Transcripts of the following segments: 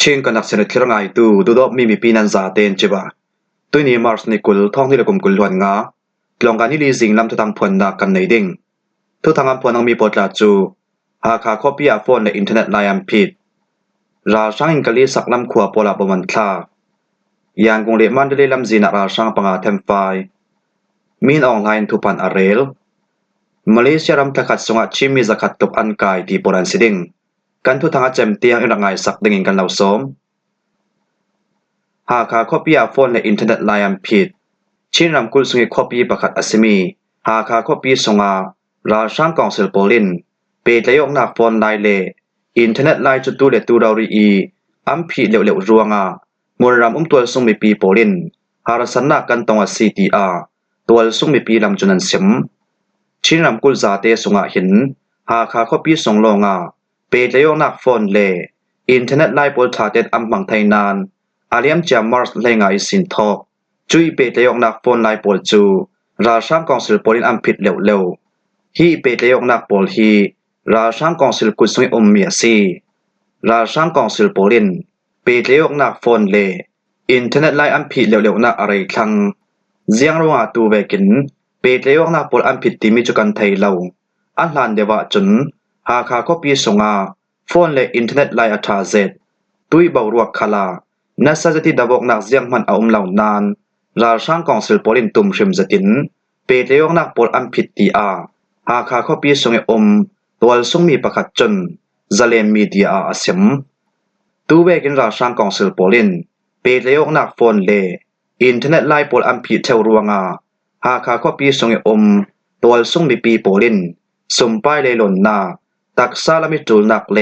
เช่นกันนักเสนอที่ร่างไอตูดูดอกมีปีนันซาเตนจิบะตัวนี้มาร์สในกุลท่องที่เรากลุ่มกุลวันงาลองการที่ลีซิงลำทุกทางพวนนักกันในดิ่งทุกทางอันพวนต้องมีปดลาจูหาคาคอปี้อาโฟนในอินเทอร์เน็ตไลน์อันผิดราช่างอินกาลีสักลำขวบปลาบมันคลายางกงเลี้ยมันได้ลำจีนักราช่างปังอาเทมไฟมีนออนไลน์ทุพันอาร์เรลมาเลเซียรำตะขัดสงชิมีจักขัดตบอันกายที่ปรันสิดิ่งกันทุกทางอาเจมเตียงอิรังไงสักดิ่งกันเหล่าสมหากหาคอปี้อาโฟนในอินเทอร์เน็ตไลน์อันผิดชินรำกุลสุงิคอปี้ประคัดอัศมีหากหาคอปี้สงาราช่างกองเซลโปลินเปิดเลยออกนักโฟนไลน์เล่อินเทอร์เน็ตไลน์จุดตูเลตูดาวรีอัมผิดเหลวๆรัวงามวลรำตัวส่งมีปีโปลินหารสันนักกันตรงซีทีอาตัวส่งมีปีลำจุนันเสมชินรำกุลซาเตสงาหินหากหาคอปี้ส่งลงเปิดเลยออกนักโฟนเล่อินเทอร์เน็ตไลน์โพลทาเต็ดอัมบังไทยนานอาเลียมจามมาร์สเลงไอสินทอกจุยเปเตยอกนักโฟนไลปอลจูราช่างกองสิลปอลินอัมผิดเร็วฮีเปเตยอกนักปอลฮีราช่างกองสิลกุศลอมเมียซีราช่างกองสิลปอลินเปเตยอกนักโฟนเลอินเทอร์เน็ตไลอัมผิดเร็วนักอะไรทั้งเสียงรัวตูเวกินเปเตยอกนักปอลอัมผิดที่มีจุกันไทยเล่าอันหลันเดวะจนหากหาคอปีสงาโฟนเลอินเทอร์เน็ตไลอัตราเซตตุยเบารวกขลานัสจะที่ดาวกนักเสียงมันเอาเหล่านานราช่างกองสิลปอลินตุมชิมจะตินเปเตยอกนักปอลอัมผิดตีอาหากหาคอปีสงตัวส่งมีประคัดจนจะเลมมีเดียอาเซมตัวเวกินราช่างกองสิลปอลินเปเตยอกนักโฟนเลอินเทอร์เน็ตไลน์ปอลอัมผิดเทวรัวงาหากหาคอปีสงตัวส่งมีปีปอลินสมไปเลยหล่นนาตักซาลามิจูลนักเล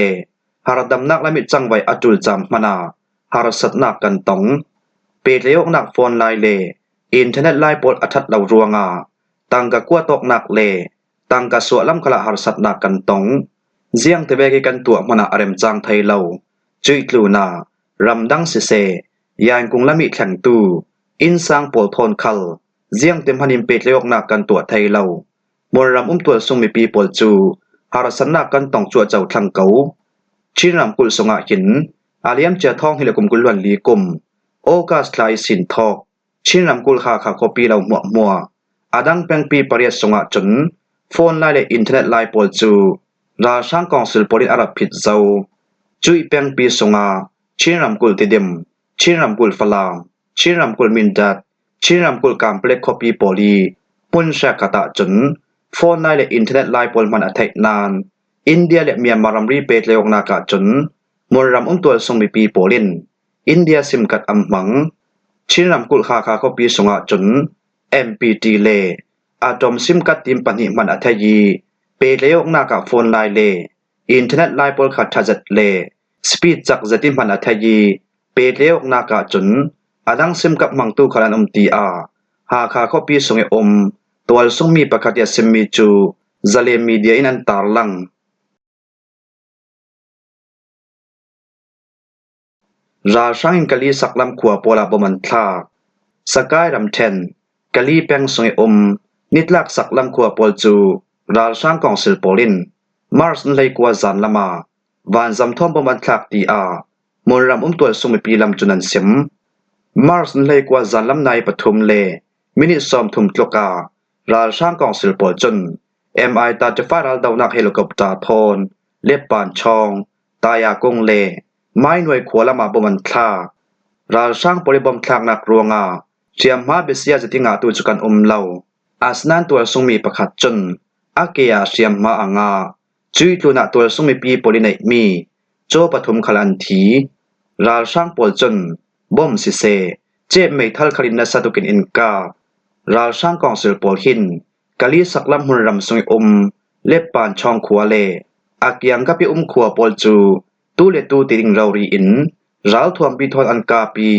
หาดำนักละมิจังไว้อจุลจำมานาหารสัตนักกันตงเปเตยอกนักโฟนไลเลอินเทอร์เน็ตไลน์ปอลอัทัดเหล่ารัวงาตังกะกัวตกนักเลตังกะสวลำขละหารสัตนักกันตงเสียงเทเวกิกันตัวมนาอารมจังไทยเหล่าจุยตลูนารำดังเสเซยานกุงละมิแข่งตูอินสังปอลทอนคัลเสียงเต็มพันิมเปเตยอกนักกันตัวไทยเหล่ามวลรำตัวทรงมีปีปอลจูหารสัตนักกันตงจัวเจ้าทังเกาชินรำกุลสงะหินอาเลียมเจท่องฮิเลกุมกุลวันลีกุมโอกาสไลสินทอกชินรำกุลขาขาคอปีเรามัวอาดังเป็นปีปริยสงะจนโฟนไลน์อินเทอร์เน็ตไลน์ปอลจูราช่างกองสิลปอลินอารับผิดเจ้าจุยเป็นปีสงะชินรำกุลติดิมชินรำกุลฟลามชินรำกุลมินดัดชินรำกุลการเปลกคอปีปอลีปุ่นแชกตะจนโฟนไลน์อินเทอร์เน็ตไลน์ปอลมันอัตเทนานอินเดียและเมียนมารัมรีเปตเลวกนากาจนมวลรำตัวส่งมีปีโปลินอินเดียซิมกัดอัมมังชินรำกุลขาขาเขาปีสงะจน MPT เลอาตอมซิมกัดติมปันิมันอัทยีเปเลอกนากาโฟนไลเลอินเทอร์เน็ตไลน์ปอลขัดทัดเลสปีดจักจะติมมันอัทยีเปเลอกนากาจนอาดังซิมกับมังตูขลันตีอาหาขาเขาปีสงะตัวส่งมีประคัดยาซิมมีจูจะเลมีเดียอินันตาร์ลังราช่างกะลีสักลำขวบปลาบมันทาสกายรำเทนกะลีแปงสงอมนิดลักสักลำขวบปลจูราช่างกองสิลปอลินมาร์สเลยกว่าจันละมาวันจำท่อมบมันทักตีอามลรำตัวสงปีลำจุนันเสมมาร์สเลยกว่าจันลำในปฐุมเลมินิซอมทุมตลการาช่างกองสิลปอจนMI ตาจะฟาดดาวนักเฮลิคอปเตอร์ทอนเล็บปานชองตายากงเลไม่หน่วยขวละมาบมันคลาราช่างปริบอมคลางนักรัวงาเชียมมาเบเซียจะทิ้งอาตูจุกันเหล่าอาสนันตัวทรงมีประคัดจนอาเกียเชียมมาอ่างาจุยตุนักตัวทรงมีปีปริเนมีโจปฐุมขลันทีราช่างปอลจนบ่มสิเซเจ็บไม่ทัลคลินนัสตุกินอินการาช่างกองสิลปอลหินกะลีสักลำหุ่นรำทรงเล็บปานช่องขัวเลอาเกียงกับปีขัวปอลจูตูเลตูติงเรารีอินรัลทวมปีทอนอันกาปี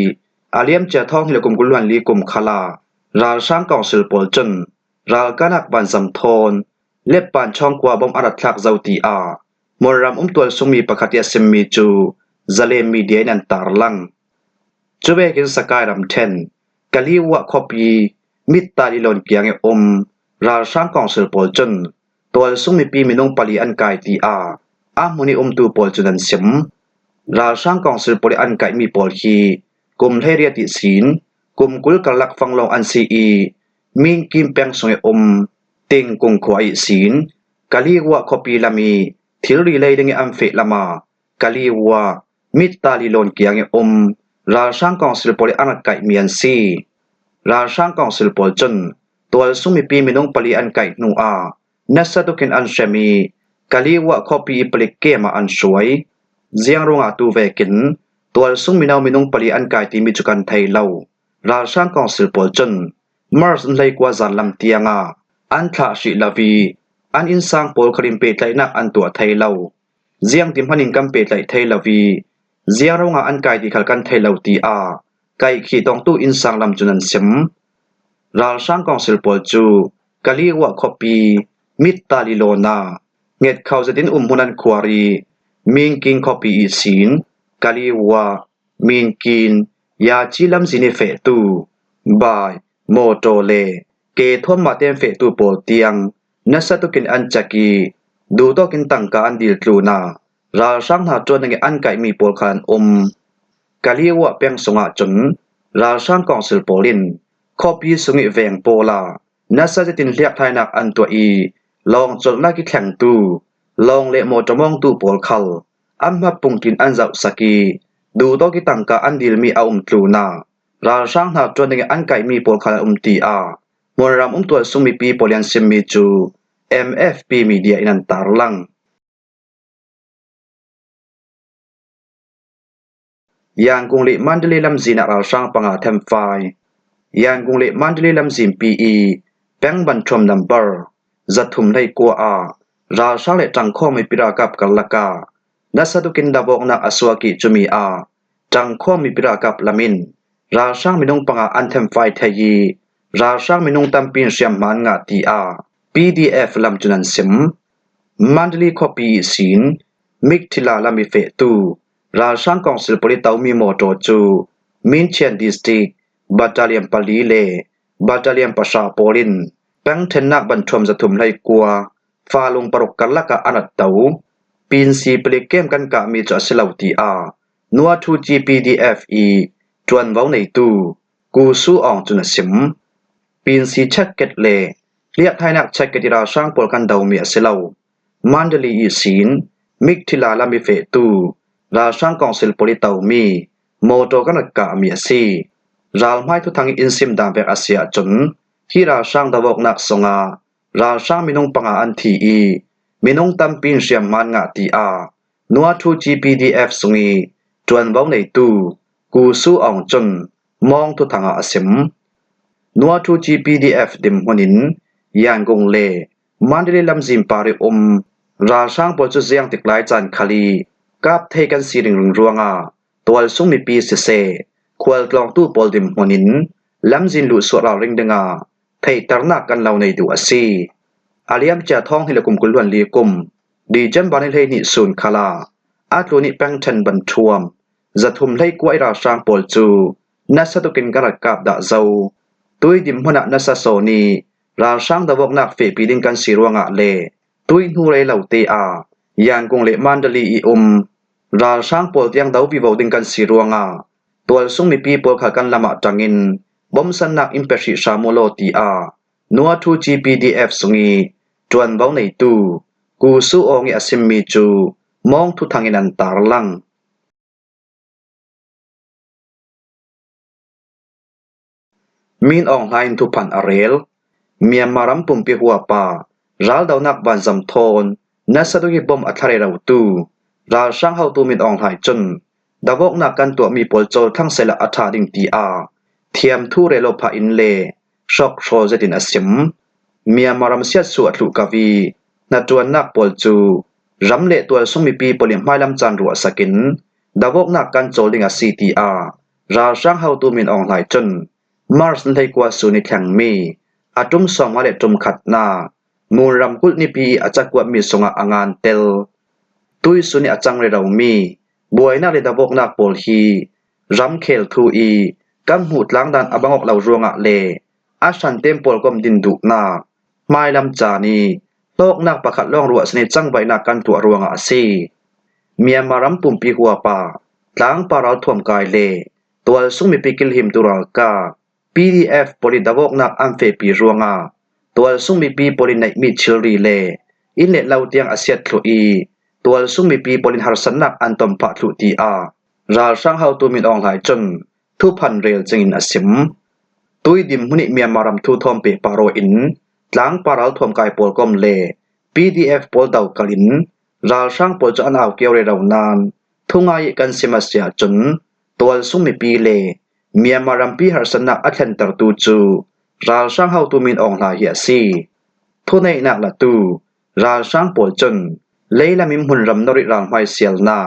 อาเลียมเจท่องฮิลกุมกุลวันลีกุมขลารัลช่างกองสิลปอลจนรัลกันักบันซัมทอนเล็บปานช่องขัวบอมอารัตลักเจ้าตีอามรรำตัวสมีประคัตยาเซมีจูจะเลมีเดียนันตาร์ลังจูเบกินสกายรำเทนกะลีวะคอปีมิตตาลิลอนเกียงราช่างกองสิลปอลจนตัวสมีปีมินงปลีอันกายตีอามุนิตูปอลจุนันเซม ราช่างกองสิลปริอันไก่มีปอลคีกุมเทเรียติศีลกุมกุลกลักฟังลงอันซีอีมิงกิมแปงสงอมติงกุงขวายศีลกะลีวะคอปีลามีทิลรีเลยดิงอัมเฟลามากะลีวะมิตตาลีลอนเกียงราช่างกองสิลปริอันไก่มีอันซีราช่างกองสิลปจนตัวสุมิปีมินงปลีอันไก่นูอานัสตุกินอันเชมีกะลีวะคอปีปลิกเกมาอันสวยเจียงรงอาตูเวกินตัวสุมินาวมินงปลีอันไก่ที่มีจุกันไทยเล่าราช่างกองสิลปจนมาร์สเลยกว่าจันลำเตียงอันทาชิลาวีอันอินสางโปลคริมเปตไลนักอันตัวไทยเล่าเจียงติมพันิงกัมเปตไลไทยลาวีเจียงรงอาอันไก่ที่ขัลกันไทยเล่าตีอาไก่ขีตองตู้อินสางลำจุนันเซมราช่างกองสิลปจูกะลีวะคอปีมิตตาลิโลนาเง็ดเขาจะดินหุนันควารีมิงกินคอปีอีศีนกะลีวะมิงกินยาจิลัมซินเฟตูบายโมโตเลเกทอมมาเตมเฟตูโปเตียงนัสตุกินอันจักีดูโตกินตังกาอันดิลตรูนาราช่างหาจวนงอันไก่มีโปลคันกะลีวะเปียงสงะจนราช่างกองสิลโปลินคอปีสุงิเวงโปลานัสจะตินเลียกไทยนักอันตัวอีลองจนนักกิแข่งตูลองเลโมจมองตูโปลคัลอัมมาปุงกินอันเจ้าสกีดูโตกิตังกาอันดิลมีอาตรูนาราช่างหาจวนงอันไก่มีโปลคัลตีอามวลรำตัวสุมิปีโปลียนซิมมีจู MFP มีเดียอินันตารลังยางกุงลิมันเดลีลำจีนราช่างปังอาเทมไฟยางกุงลิมันเดลีลำจีน PE แปงบันทรมนัมเบอร์จัดทุมในกัวอาราช่างเลจังข้อมีปิรากับกัลลักานัสตุกินดาบอกนักอสวากิจุมีอาจังข้อมีปิรากับลามินราช่างมินงปังอาอันเทมไฟเทยีราช่างมินงตัมปินเชียมมันงาตีอา PDF ลำจุนันซิมมันเดลีคอปีศีนมิกทิลาลามิเฟตูราช่างกองสิลปริตาวมีโมโตจูมินเชียนดิสติกบัตตาเลียนปาลีเลบัตตาเลียนปะชาโปลินแปงเทนนักบันทรมจะทุมไลกัวฟาลงปรกกันละกะอนัตตาวปีนซีปลิเกมกันกะมีจะสิลาวตีอานัวทูจี PDFE จวนเว้าในตูกูสู้อองจุนสิมปีนซีชักเก็ตเลเรียกให้นักชักเกติราช่างปลกันดาวเมียสิลาวมันเดลีอีศีนมิกทิลาลามิเฟตูราช่างกองสิลปริตาวมีโมโตกันกะมีซีราลไม้ทุทังอินซิมดามเวกอาเซียจนที่ราช่างดาวกนักสงาราช่างมินงปังอันทีอีมินงตัมปินเชียมมันงาตีอานัวทูจี PDF สุงีจวนเว้าในตูกูสู้อ่องจนมองทุทังอาเซมนัวทูจี PDF ดิมหุนินยางกงเลมันเดลีลำจิมปาริราช่างปอจุเซียงติกไลจันคาลีกับเทกันสีริงรวงตัวสุงมีปีเสควลกลองตู้ปอลดิมหุนินลำจินลุสวราริงดึงเทตรนักกันเหล่าในดูอซีอาเลียมจะท้องให้ละกุมกุลวันลีกุมดีจันบานให้นิสุนคาลาอาตลูนิแปงเทนบันทวมจะทุมให้กวยราช่างปอลจูนัสตุกินกระกับดาเจ้าตุยดิมหุนักนัสโซนีราช่างดาวกนักเฟปีดิงกันสีรวงเลตุยนูเรเหล่าเตอายางกงเลมันเดลีราช่างปอลยังดาววิวดิงกันสีรวงตัวสุงมีปีปอลขากันละมาจังอินบอมสันนักอิมเพชิชาโมโลตีอานัวทูจี PDF สุงีจวนเว้าในตูกูสู้องอสิมมีจูมองทุทังอินันตารลังมีนออนไลน์ทุพันอาเรลเมียมารัมปุ่มปีหัวป่ารัลดาวนักบันจำโทนนัสดุกิบอมอัทาเรเราตูราช่างเฮาตูมีนออนไลน์จนดาวกนักกันตัวมีปอลโจทั้งเซลอัทาดิงตีอาเทียมทูเรโลพาอินเลชอกโชเจตินอสิมเมียมารัมเสียสวดลุกาวีนัดจวนนักปอลจูรำเละตัวสุมีปีปลิมไม้ลำจันรัวสกินดาวกนักกันโจลิงอาซีตีอาราช่างเฮาตูมีนออนไลน์จนมาร์สในกว่าสุนิแข่งมีอาจุมสองมาเลจุมขัดนามูลรำกุลนิปีอาจักว่ามีสงะงานเตลตุยสุนิอาจังเรเรามีบวยนักเรดาวกนักปอลฮีรำเคลทูอีกำหูดล้างดันอบางอกเหล่ารวงเลอาชันเต็มปอลกมดินดุนาไม้ลำจานีโลกนักประคัดล่องรัวสนิจังใบนักกันตัวรวงซี เมียมารำปุ่มปีหัวป่าล้างปาราท่วมกายเลตัวสุงมีปีกิลหิมตุรัลกา PDF ปริดาวกนักอัมเฟปีรวงาตัวสุงมีปีปริในมิชิลรีเลอินเลเลาเตียงอาเซียตลุอีตัวสุงมีปีปรินหารสนักอันตมปะลุตีอาราช่างเฮาตัวมินอองหลายจนทุพันเรลจึงอินอสิมตุยดิมหุนิเมียมารำทูทอมเปปาโรอินล้างปาราท่วมกายปอลกอมเล PDF ปอลดาวกลินราช่างปอลจะอันเอาเกียวเรราวนานทุงายกันสิมาเสียจนตัวสุงมีปีเลเมียมารำปีหารสนักอัตแลนตร์ตูจูราช่างเฮาตัวมินอองหลายเฮียซีทุในนักละตูราช่างปอลจนเลละมิมหุนรำนริรางไมเซียลนา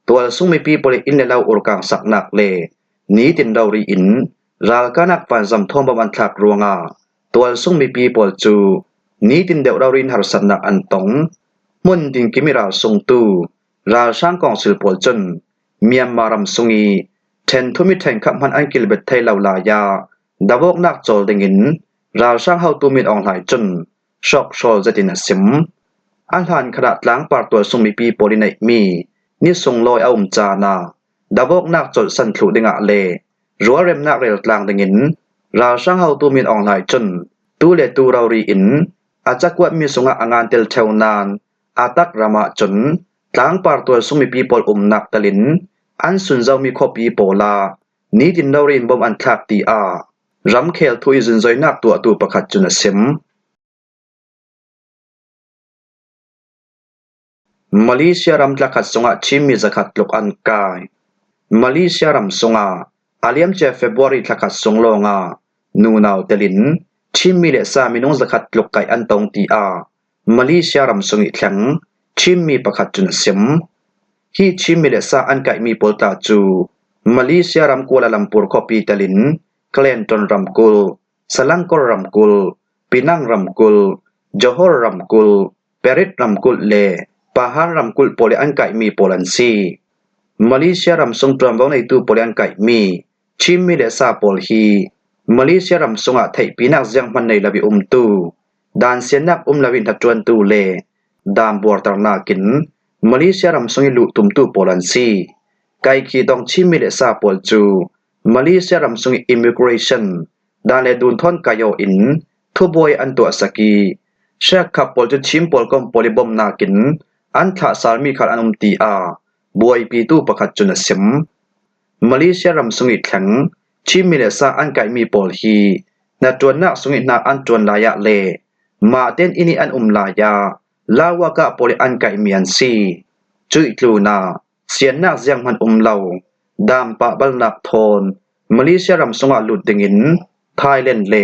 ตัวสุงมีปีปอลอินเลลาอุรกังสักนักเลนี้ตินดาวรีอินราลกานักปันจำทอมบมันทักรวงาตัวสุงมีปีปอลจูนี้ตินเดวดาวรินหารสนักอันตงมุนดินกิมิราสุงตูราช่างกองสิลปอลจนเมียมารำสุงีเทนทุมิแทงขับมันอันกิลเบตไทยลาวลายาดาวกนักโจลดิงินราช่างเฮาตูมิดอองหลายจนชอกชอลจะตินสิมอันหานขนาดล้างปาร์ตัวสุงมีปีปอลิไนมีนิสงลอยอาจานาดาวกนักโจลสันทลุดิงะเลรัวเรมนักเรลกลางดิงินราช่างเฮาตูมิดอองหลายจนตูเลตูเรารีอินอาจักวะมีสงะงานเตลเทวนานอาตักรามาจนล้างปาร์ตัวสุงมีปีปอลนักตะลินอันสุนเจ้ามีคบปีโปลานี้ดินดาวรินบอมอันทักตีอารำเคลทุยจุนจอยนักตัวตูประคัดจุนเซมมาเลเซียรำลักขัดสงะชิมมีจักขัดลุกอันกายมาเลเซียรำสงะอาเลียมเจเฟบรุรีลักขัดสงลงานูนาวเตลินชิมมีเลสามินงจักขัดลุกไกอันตองตีอามาเลเซียรำสงิแข็งชิมมีประคัดจุนเซมฮีชิมิเลซาอันไกมีปอลตาจูมาเลเซียรำกัวลาลัมปุร์คอปีตลินเคลนตันรำกุลสลังกอรำกุลปินังรำกุลจอฮอร์รำกุลเปริตรำกุลเลปาฮารรำกุลโปเลอันไกมีโปลันซีมาเลเซียรำทรงตรวมวงในตูโปเลอันไกมีชิมิเลซาโปลฮีมาเลเซียรำทรงอาไทยปีนักยังมันในลาบิตูดานเซียนักลาวินทัดจวนตูเลดามบัวตร์นากินมาเลเซียรำสงลุตุมตูโปลันซีไกขีดองชิมิเลซาโปลจูมาเลเซียรำสงอิมิเกรชันดานเลดูนทอนกายอินทุบอยอันตัวสกีเชคขับโปลจูชิมโปลกอมโปลิบอมนากินอันทาสามีขัดอนุมตีอาบวยปีตูประคัดจุนสิมมาเลเซียรำสงแข็งชิมิเลซาอันไกมีโปลฮีนาจวนนักสงนาอันจวนลายะเลมาเต้นอินีอันลายาลาวากะโปลิอันไกเมียนซีจุยลูนาเสียนนักเสียงมันเหลาดามปะบัลนักทนมาเลเซียรำสงะหลุดดิงินไทยแลนด์เล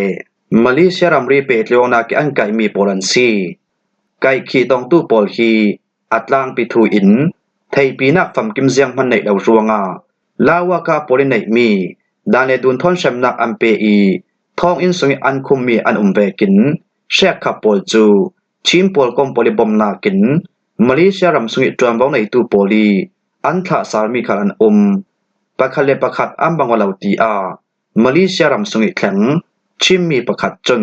มาเลเซียรำรีเปตเลวนากิอันไกมีโปลันซีไกขีตองตู้โปลฮีอัตลางปิทูอินไทยปีนักฟัมกิมเสียงมันในเหลาจวงาลาวากะโปลิในมีดานเลดุนทอนเชมนักอัมเปอีทองอินสงอันคุมมีอันเวกินเชคขับโปลจูชิมโปลกอมโปลิบอมนากินมาเลเซียรำสุงิจวนบ้องในตูโปลีอันทาสามีขันปะคัลเลปะคัดอัมบังวลาวตีอามาเลเซียรำสุงิแข็งชิมมีปะคัดจน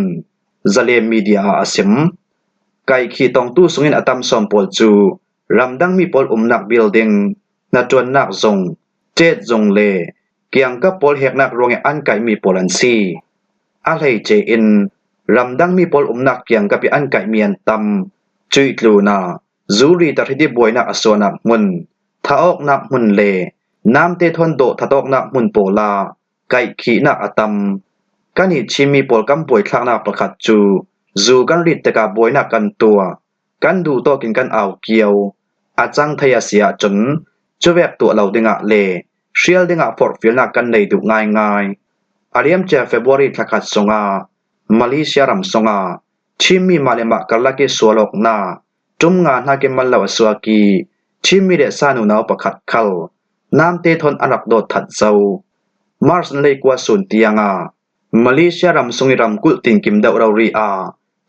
ซาเลมีเดียอาเซมไกขีตองตู้สุงินอตัมซอมโปลจูรำดังมีโปลนักบิลดิงนาจวนนักซงเจ็ดซงเลเกียงกับโปลเฮกนักรวงอันไกมีโปลันซีอะไรเจอินรำดังมีโปลนักเกียงกับอันไกมีอันตัมจุยลูนาจูรีตัดที่บวยนักอสวนักมุนท้าออกนักมุนเลน้ำเตทนโดทัดออกนักมุนโปลาไก่ขีนักอตัมกันหิชิมีโปลกัมบวยคลางนักประคัดจูกันริดแต่กับบวยนักกันตัวกันดูโตกินกันเอาเกียวอาจังทยาเสียจนจะแวบตัวเราดิงะเลเชียลดิงะฟอร์ฟิลนักกันในดูง่ายอาเรียมเจเฟบรุรีทักขัดสงามาเลเซียรำสงาชิมีมาเลมะกัลลักเกสวลอกนาจุมงานฮักเกมันลาวสวากีชิมิเดซานุนาวประคัดคัลน้ำเตทนอนักโดดทัดเจ้ามาร์สเลกว่าสุนเตียงามาเลเซียรำสงิรำกุลติงกิมดาวรารีอา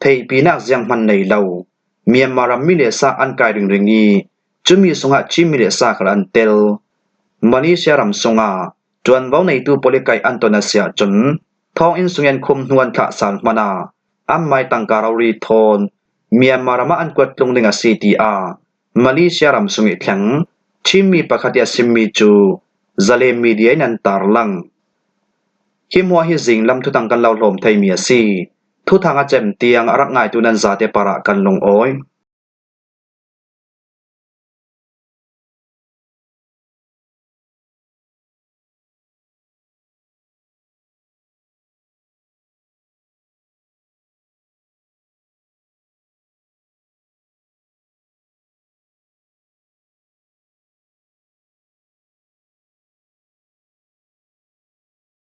เทปีนักเสียงมันในเลาเมียมารำมิเลซาอันกายริงงีจุมีสงะชิมิเลซาครันเตลมาเลเซียรำสงาจวนเว้าในตูโปเลไกอันโตนาเซียจนทองอินสุงันคุมนวลทะสาลมานาอัมไมตังการารีทนเมียมารมาอันกวดลงดิงาซีตีอามาเลเซียรำสุงิแข็ง ชิมมีปะคัดยาซิมมีจูซาเลมีเดียนันตาร์ลังฮิมัวฮิซิงลำทุตังกันเหล่าลมไทยเมียซีทุทางอาเจมเตียงรักง่ายตุนันซาเตปะระกันลงโอย